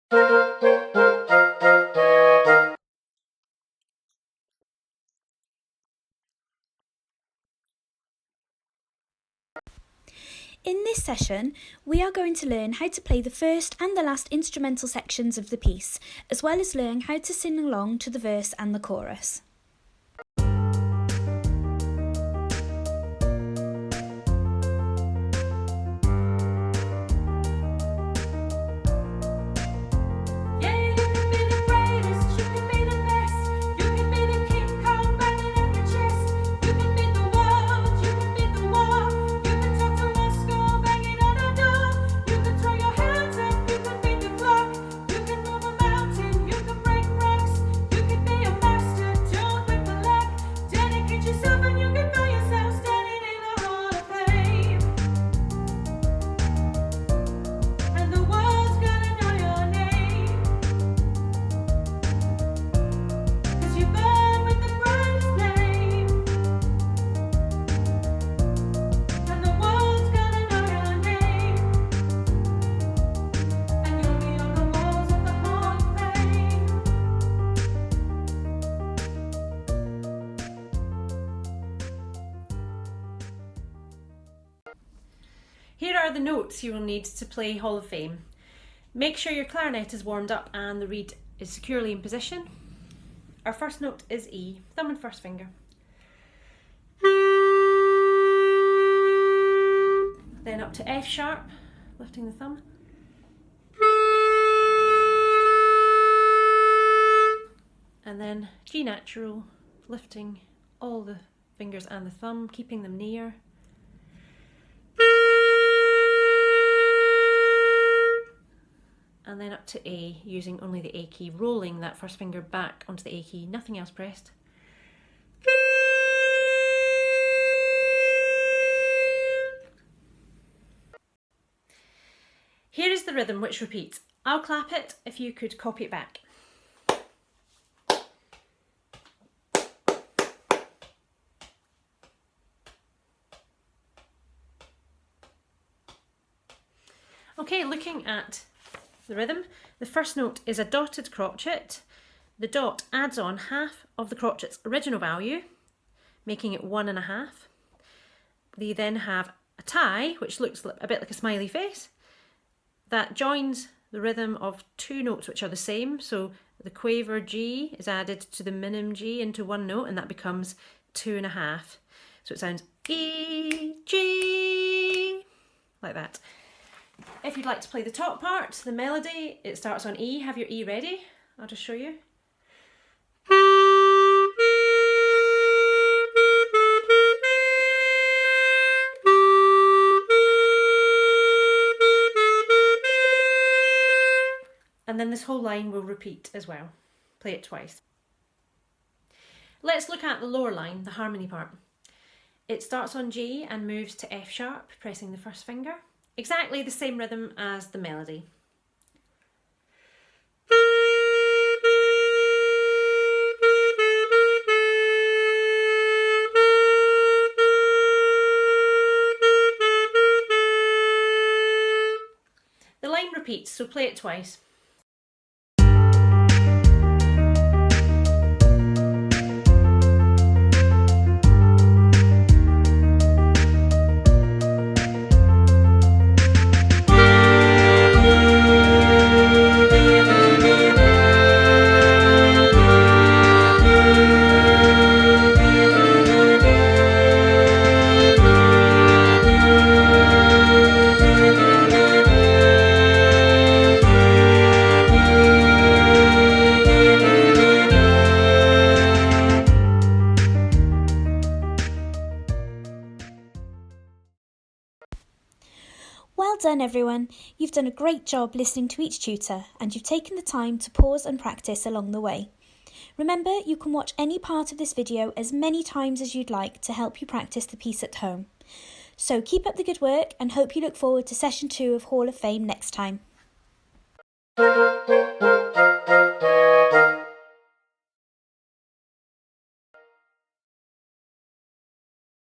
In this session, we are going to learn how to play the first and the last instrumental sections of the piece, as well as learn how to sing along to the verse and the chorus. Here are the notes you will need to play Hall of Fame. Make sure your clarinet is warmed up and the reed is securely in position. Our first note is E, thumb and first finger. Then up to F sharp, lifting the thumb. And then G natural, lifting all the fingers and the thumb, keeping them near. And then up to A, using only the A key, rolling that first finger back onto the A key, nothing else pressed. Here is the rhythm which repeats. I'll clap it if you could copy it back. Okay, looking at the rhythm, the first note is a dotted crotchet. The dot adds on half of the crotchet's original value, making it 1.5. They then have a tie, which looks a bit like a smiley face, that joins the rhythm of two notes which are the same. So the quaver G is added to the minim G into one note, and that becomes 2.5. So it sounds E, G, like that. If you'd like to play the top part, the melody, it starts on E. Have your E ready. I'll just show you. And then this whole line will repeat as well. Play it twice. Let's look at the lower line, the harmony part. It starts on G and moves to F sharp, pressing the first finger. Exactly the same rhythm as the melody. The line repeats, so play it twice. Well done everyone, you've done a great job listening to each tutor and you've taken the time to pause and practice along the way. Remember, you can watch any part of this video as many times as you'd like to help you practice the piece at home. So keep up the good work and hope you look forward to session 2 of Hall of Fame next time.